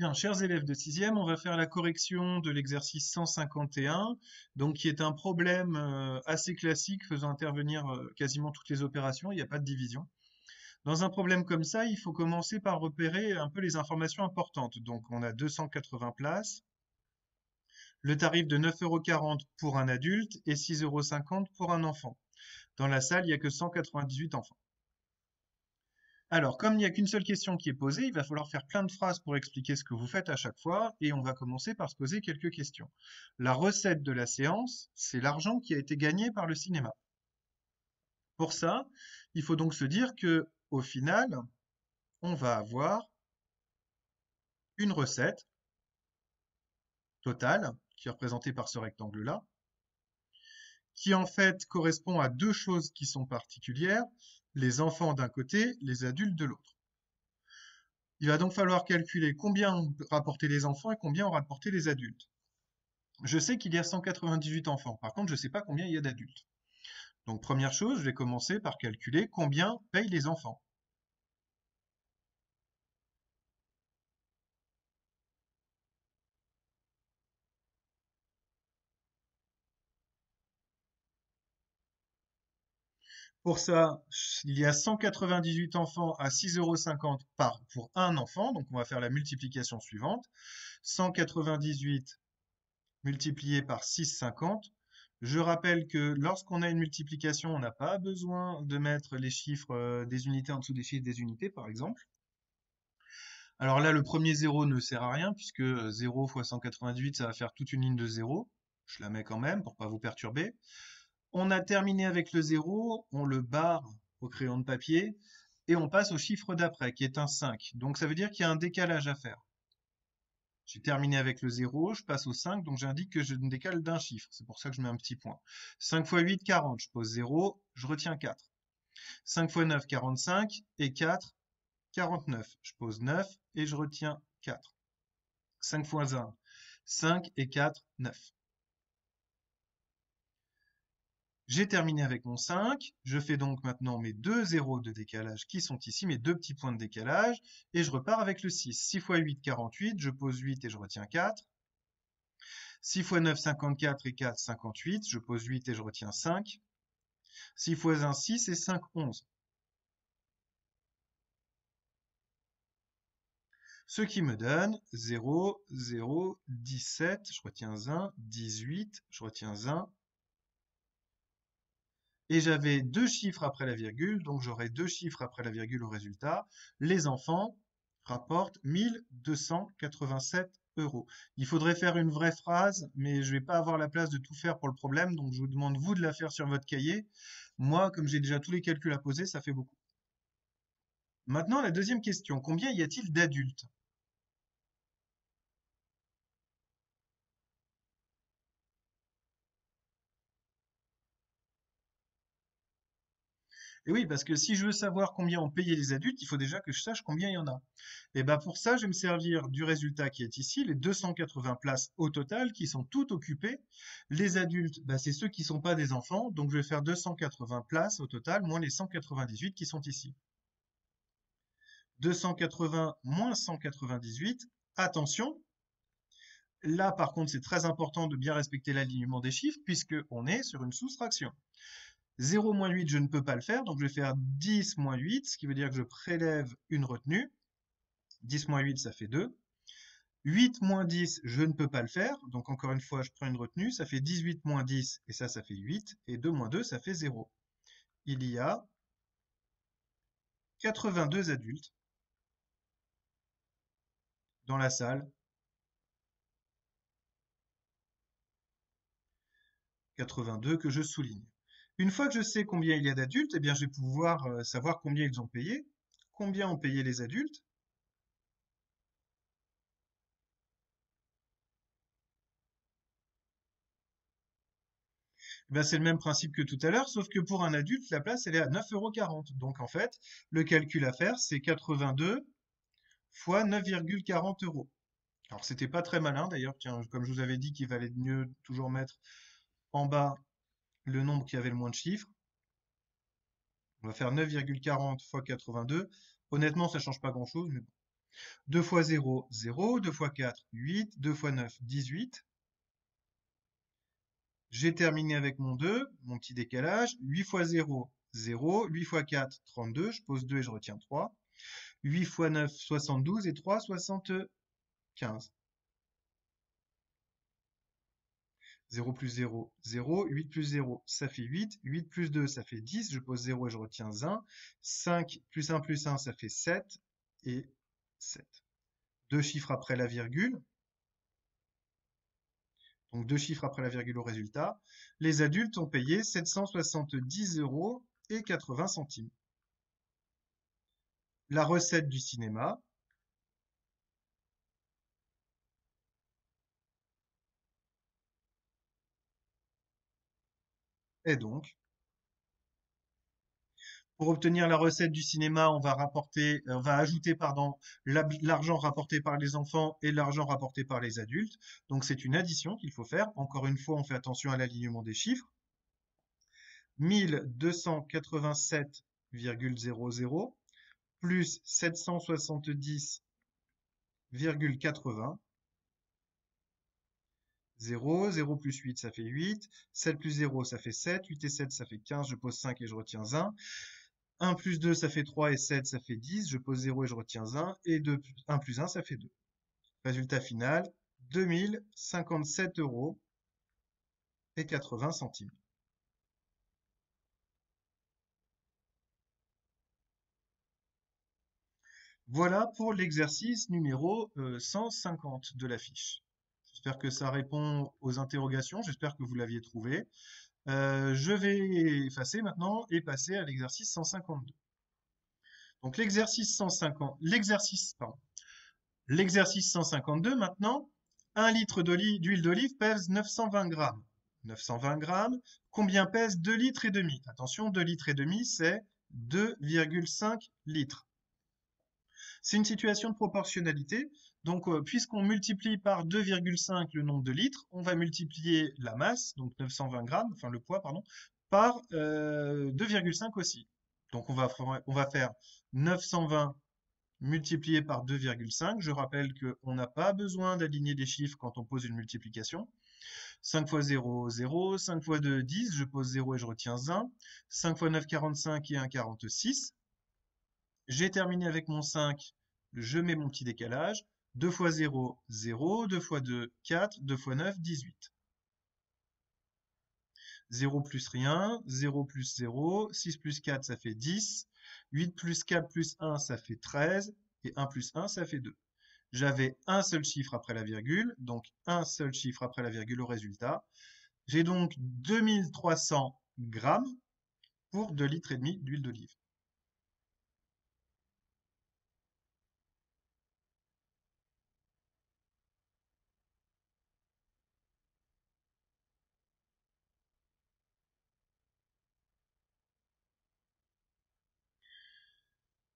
Bien, chers élèves de sixième, on va faire la correction de l'exercice 151, donc qui est un problème assez classique faisant intervenir quasiment toutes les opérations, il n'y a pas de division. Dans un problème comme ça, il faut commencer par repérer un peu les informations importantes. Donc on a 280 places, le tarif de 9,40 € pour un adulte et 6,50 € pour un enfant. Dans la salle, il n'y a que 198 enfants. Alors, comme il n'y a qu'une seule question qui est posée, il va falloir faire plein de phrases pour expliquer ce que vous faites à chaque fois, et on va commencer par se poser quelques questions. La recette de la séance, c'est l'argent qui a été gagné par le cinéma. Pour ça, il faut donc se dire que, au final, on va avoir une recette totale, qui est représentée par ce rectangle-là, qui en fait correspond à deux choses qui sont particulières, les enfants d'un côté, les adultes de l'autre. Il va donc falloir calculer combien ont rapporté les enfants et combien ont rapporté les adultes. Je sais qu'il y a 198 enfants, par contre je ne sais pas combien il y a d'adultes. Donc première chose, je vais commencer par calculer combien payent les enfants. Pour ça, il y a 198 enfants à 6,50 € pour un enfant, donc on va faire la multiplication suivante. 198 multiplié par 6,50. Je rappelle que lorsqu'on a une multiplication, on n'a pas besoin de mettre les chiffres des unités en dessous des chiffres des unités, par exemple. Alors là, le premier 0 ne sert à rien, puisque 0 fois 198, ça va faire toute une ligne de 0. Je la mets quand même pour pas vous perturber. On a terminé avec le 0, on le barre au crayon de papier, et on passe au chiffre d'après, qui est un 5. Donc ça veut dire qu'il y a un décalage à faire. J'ai terminé avec le 0, je passe au 5, donc j'indique que je me décale d'un chiffre. C'est pour ça que je mets un petit point. 5 fois 8, 40. Je pose 0, je retiens 4. 5 fois 9, 45. Et 4, 49. Je pose 9 et je retiens 4. 5 fois 1, 5 et 4, 9. J'ai terminé avec mon 5. Je fais donc maintenant mes deux zéros de décalage qui sont ici, mes deux petits points de décalage. Et je repars avec le 6. 6 fois 8, 48. Je pose 8 et je retiens 4. 6 fois 9, 54 et 4, 58. Je pose 8 et je retiens 5. 6 fois 1, 6 et 5, 11. Ce qui me donne 0, 0, 17, je retiens 1, 18, je retiens 1. Et j'avais deux chiffres après la virgule, donc j'aurai deux chiffres après la virgule au résultat. Les enfants rapportent 1287 €. Il faudrait faire une vraie phrase, mais je ne vais pas avoir la place de tout faire pour le problème, donc je vous demande vous de la faire sur votre cahier. Moi, comme j'ai déjà tous les calculs à poser, ça fait beaucoup. Maintenant, la deuxième question. Combien y a-t-il d'adultes? Et oui, parce que si je veux savoir combien ont payé les adultes, il faut déjà que je sache combien il y en a. Et bien pour ça, je vais me servir du résultat qui est ici, les 280 places au total qui sont toutes occupées. Les adultes, c'est ceux qui ne sont pas des enfants, donc je vais faire 280 places au total, moins les 198 qui sont ici. 280 moins 198, attention, là par contre c'est très important de bien respecter l'alignement des chiffres puisqu'on est sur une soustraction. 0 moins 8, je ne peux pas le faire, donc je vais faire 10 moins 8, ce qui veut dire que je prélève une retenue. 10 moins 8, ça fait 2. 8 moins 10, je ne peux pas le faire, donc encore une fois, je prends une retenue, ça fait 18 moins 10, et ça fait 8, et 2 moins 2, ça fait 0. Il y a 82 adultes dans la salle. 82 que je souligne. Une fois que je sais combien il y a d'adultes, eh bien, je vais pouvoir savoir combien ils ont payé. Combien ont payé les adultes? Eh bien, c'est le même principe que tout à l'heure, sauf que pour un adulte, la place, elle est à 9,40 €. Donc, en fait, le calcul à faire, c'est 82 fois 9,40 €. Alors, c'était pas très malin, d'ailleurs. Tiens, comme je vous avais dit qu'il valait mieux toujours mettre en bas le nombre qui avait le moins de chiffres. On va faire 9,40 fois 82. Honnêtement, ça change pas grand-chose, mais bon. 2 fois 0, 0. 2 fois 4, 8. 2 fois 9, 18. J'ai terminé avec mon 2, mon petit décalage. 8 fois 0, 0. 8 fois 4, 32. Je pose 2 et je retiens 3. 8 fois 9, 72. Et 3, 75. 0 plus 0, 0. 8 plus 0, ça fait 8. 8 plus 2, ça fait 10. Je pose 0 et je retiens 1. 5 plus 1 plus 1, ça fait 7. Et 7. Deux chiffres après la virgule. Donc deux chiffres après la virgule au résultat. Les adultes ont payé 770 euros et 80 centimes. La recette du cinéma est donc, pour obtenir la recette du cinéma, on va ajouter, pardon, l'argent rapporté par les enfants et l'argent rapporté par les adultes. Donc c'est une addition qu'il faut faire. Encore une fois, on fait attention à l'alignement des chiffres. 1287,00 plus 770,80. 0, 0 plus 8, ça fait 8. 7 plus 0, ça fait 7. 8 et 7, ça fait 15. Je pose 5 et je retiens 1. 1 plus 2, ça fait 3 et 7, ça fait 10. Je pose 0 et je retiens 1. Et 1 plus 1, ça fait 2. Résultat final, 2057 euros et 80 centimes. Voilà pour l'exercice numéro 150 de la fiche. J'espère que ça répond aux interrogations. J'espère que vous l'aviez trouvé. Je vais effacer maintenant et passer à l'exercice 152. Donc l'exercice 152 maintenant, 1 litre d'huile d'olive pèse 920 grammes. 920 grammes, combien pèse 2 litres et demi? Attention, 2 litres et demi, c'est 2,5 litres. C'est une situation de proportionnalité. Donc, puisqu'on multiplie par 2,5 le nombre de litres, on va multiplier la masse, donc 920 grammes, enfin le poids, pardon, par 2,5 aussi. Donc, on va faire 920 multiplié par 2,5. Je rappelle qu'on n'a pas besoin d'aligner des chiffres quand on pose une multiplication. 5 fois 0, 0. 5 fois 2, 10. Je pose 0 et je retiens 1. 5 fois 9, 45 et 1, 46. J'ai terminé avec mon 5. Je mets mon petit décalage. 2 fois 0, 0. 2 fois 2, 4. 2 fois 9, 18. 0 plus rien. 0 plus 0. 6 plus 4, ça fait 10. 8 plus 4 plus 1, ça fait 13. Et 1 plus 1, ça fait 2. J'avais un seul chiffre après la virgule, donc un seul chiffre après la virgule au résultat. J'ai donc 2300 grammes pour 2 litres et demi d'huile d'olive.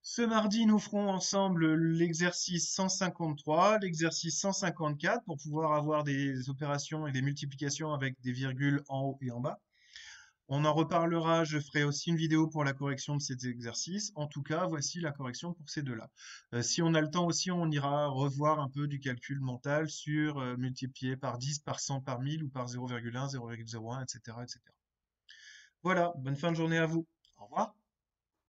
Ce mardi, nous ferons ensemble l'exercice 153, l'exercice 154 pour pouvoir avoir des opérations et des multiplications avec des virgules en haut et en bas. On en reparlera, je ferai aussi une vidéo pour la correction de ces exercices. En tout cas, voici la correction pour ces deux-là. Si on a le temps aussi, on ira revoir un peu du calcul mental sur multiplier par 10, par 100, par 1000 ou par 0,1, 0,01, etc., etc. Voilà, bonne fin de journée à vous. Au revoir.